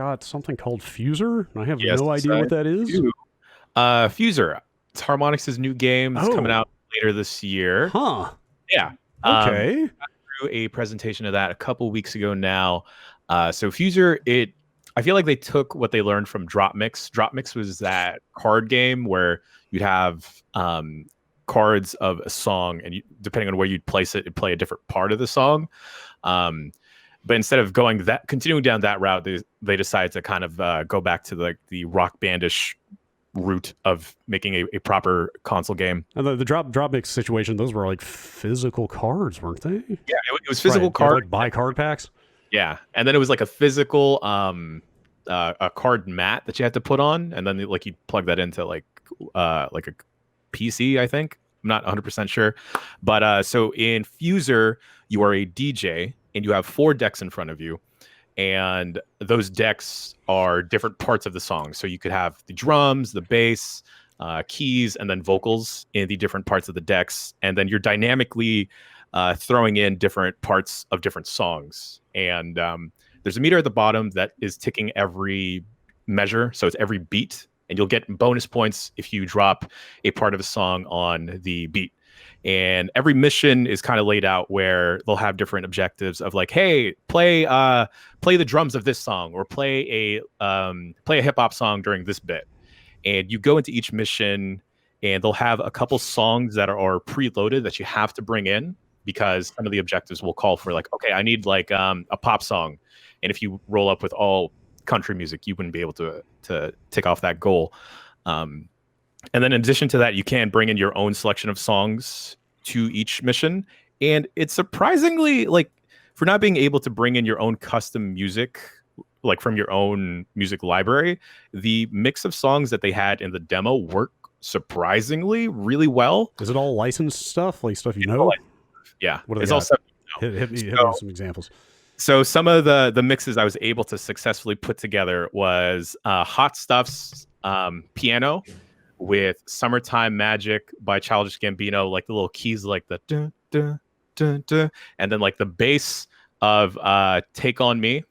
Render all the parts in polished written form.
got something called Fuser. I have Yes, no idea what that is. Fuser. It's Harmonix's new game. It's coming Oh, out later this year. huh. Yeah. Okay. Through a presentation of that a couple weeks ago now. So Fuser, I feel like they took what they learned from Drop Mix. Drop Mix was that card game where you'd have cards of a song, and depending on where you'd place it, it'd play a different part of the song. But instead of continuing down that route, they decided to kind of go back to the rock bandish route of making a proper console game. And the drop mix situation, those were like physical cards, weren't they? Yeah, it was physical right. card, like buy card packs. Yeah, and then it was like a physical a card mat that you had to put on, and then like you plug that into like a PC, I think. I'm not 100% sure, but so in Fuser, you are a DJ and you have 4 decks in front of you, and those decks are different parts of the song. So you could have the drums, the bass, keys, and then vocals in the different parts of the decks, and then you're dynamically throwing in different parts of different songs. And there's a meter at the bottom that is ticking every measure, so it's every beat, and you'll get bonus points if you drop a part of a song on the beat. And every mission is kind of laid out where they'll have different objectives of like, hey, play the drums of this song, or play a hip hop song during this bit. And you go into each mission, and they'll have a couple songs that are preloaded that you have to bring in, because some of the objectives will call for like, okay, I need like a pop song, and if you roll up with all country music, you wouldn't be able to tick off that goal. And then in addition to that, you can bring in your own selection of songs to each mission. And it's surprisingly, like, for not being able to bring in your own custom music, like from your own music library, the mix of songs that they had in the demo work surprisingly really well. Is it all licensed stuff, like stuff you know? Yeah, what it's all stuff you know. Hit me with some examples. So some of the mixes I was able to successfully put together was Hot Stuff's piano with Summertime Magic by Childish Gambino, like the little keys, like the dun, dun, dun, dun, and then like the bass of Take On Me,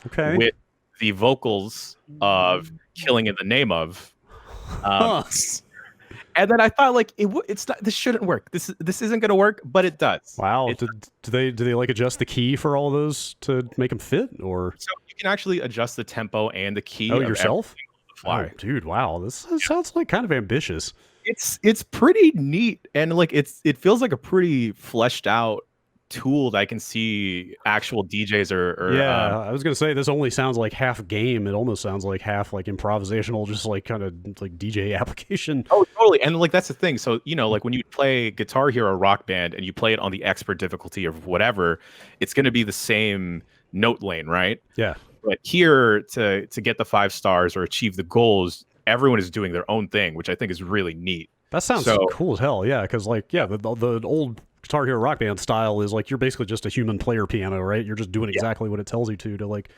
okay, with the vocals of Killing in the Name Of. And then I thought, like, it's not. This shouldn't work. This isn't going to work, but it does. Wow. Do they like adjust the key for all of those to make them fit, or? So you can actually adjust the tempo and the key. Oh, yourself? Fly. Oh, dude, wow. This sounds like kind of ambitious. It's pretty neat, and like it feels like a pretty fleshed out tool that I can see actual DJs or yeah. I was gonna say, this only sounds like half game. It almost sounds like half like improvisational, just like kind of like DJ application. Oh, totally. And like that's the thing. So like when you play Guitar Hero Rock Band and you play it on the expert difficulty or whatever, it's going to be the same note lane, right? Yeah. But here, to get the 5 stars or achieve the goals, everyone is doing their own thing, which I think is really neat. That sounds cool as hell. Yeah, because like the old Guitar Hero Rock Band style is like you're basically just a human player piano, right? You're just doing exactly what it tells you to like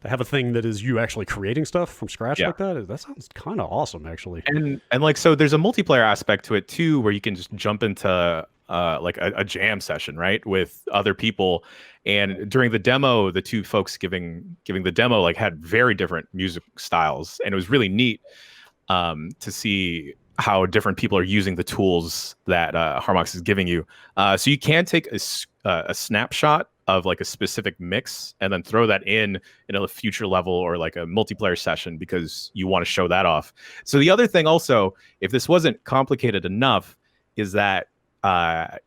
to have a thing that is you actually creating stuff from scratch like that. That sounds kind of awesome, actually. And like, so there's a multiplayer aspect to it too, where you can just jump into like a jam session, right, with other people. And during the demo, the 2 folks giving the demo like had very different music styles, and it was really neat to see how different people are using the tools that Harmonix is giving you. So you can take a snapshot of like a specific mix and then throw that in a future level or like a multiplayer session because you want to show that off. So the other thing also, if this wasn't complicated enough, is that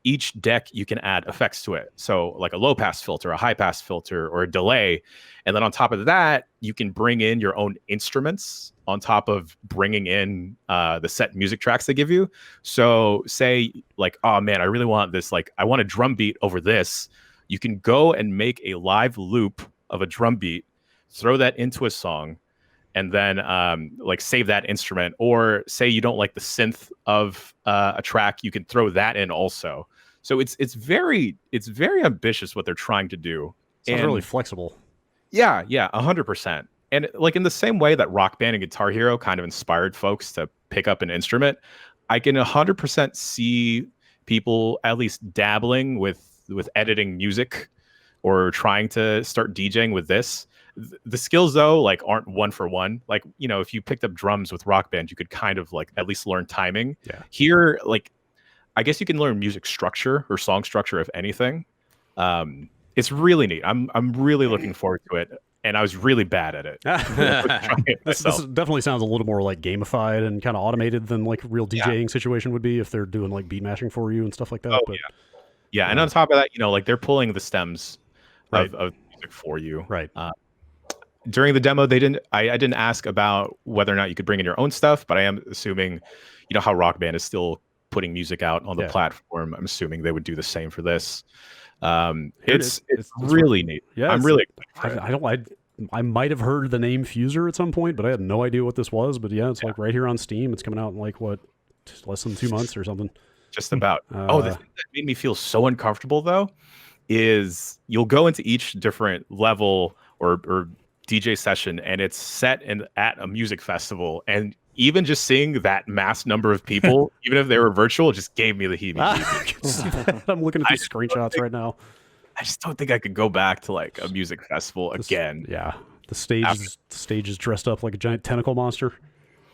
each deck you can add effects to it. So like a low pass filter, a high pass filter, or a delay. And then on top of that, you can bring in your own instruments on top of bringing in the set music tracks they give you. So say like, oh man, I really want this. Like I want a drum beat over this. You can go and make a live loop of a drum beat, throw that into a song, and then like save that instrument. Or say you don't like the synth of a track, you can throw that in also. So it's very ambitious what they're trying to do. It's really flexible. Yeah, 100%. And like in the same way that Rock Band and Guitar Hero kind of inspired folks to pick up an instrument, I can 100% see people at least dabbling with editing music or trying to start DJing with this. The skills though like aren't one for one. Like, you know, if you picked up drums with Rock Band, you could kind of like at least learn timing. Yeah. Here, like, I guess you can learn music structure or song structure, if anything. It's really neat. I'm really looking forward to it, and I was really bad at it. This definitely sounds a little more like gamified and kind of automated than like real DJing situation would be if they're doing like beat matching for you and stuff like that. Oh, but yeah. And on top of that, you know, like they're pulling the stems Right. of music for you. Right. During the demo, I didn't ask about whether or not you could bring in your own stuff, but I am assuming, you know, how Rock Band is still putting music out on the platform. I'm assuming they would do the same for this. It's really neat. Yeah, I'm really I might have heard the name Fuser at some point, but I had no idea what this was. But yeah, it's like right here on Steam. It's coming out in like what, just less than 2 months or something. Just about. The thing that made me feel so uncomfortable though is you'll go into each different level or DJ session, and it's set at a music festival, and even just seeing that mass number of people, even if they were virtual, just gave me the heebie-jeebies. I'm looking at these screenshots right now. I just don't think I could go back to like a music festival again. Yeah, the stage is dressed up like a giant tentacle monster.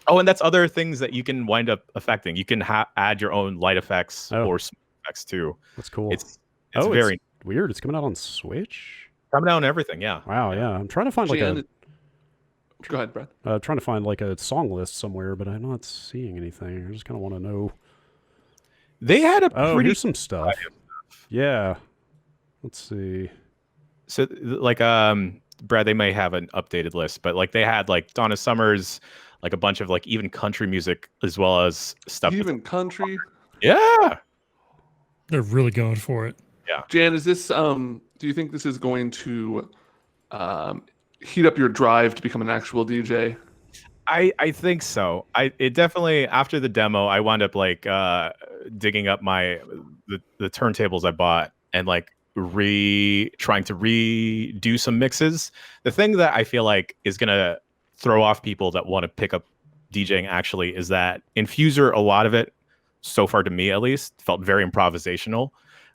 Oh, and that's other things that you can wind up affecting. You can add your own light effects or smoke effects too. That's cool. It's very weird. It's coming out on Switch. Coming out on everything, yeah. Wow, yeah. I'm trying to find like a. Go ahead, Brad. Trying to find like a song list somewhere, but I'm not seeing anything. I just kind of want to know. They had a pretty here's some stuff. Yeah. Let's see. So like Brad, they may have an updated list, but like they had like Donna Summers, like a bunch of like even country music as well as stuff. Even country? Yeah. They're really going for it. Yeah. Jan, is this do you think this is going to heat up your drive to become an actual DJ? I think so. It definitely, after the demo, I wound up like digging up the turntables I bought and like trying to redo some mixes. The thing that I feel like is gonna throw off people that want to pick up DJing actually is that Infuser, a lot of it, so far to me at least, felt very improvisational.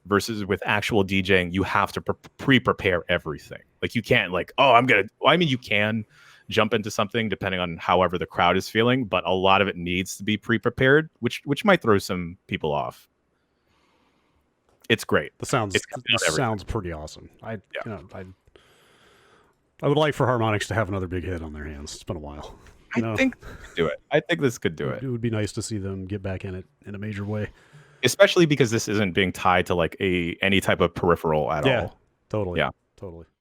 Versus with actual DJing, you have to pre-prepare everything. Like you can't like, you can jump into something depending on however the crowd is feeling, but a lot of it needs to be pre-prepared, which might throw some people off. It's great. This sounds pretty awesome. I would like for Harmonix to have another big hit on their hands. It's been a while. I think they could do it. I think this could do it. It would be nice to see them get back in it in a major way. Especially because this isn't being tied to like any type of peripheral at all. Totally. Yeah. Totally.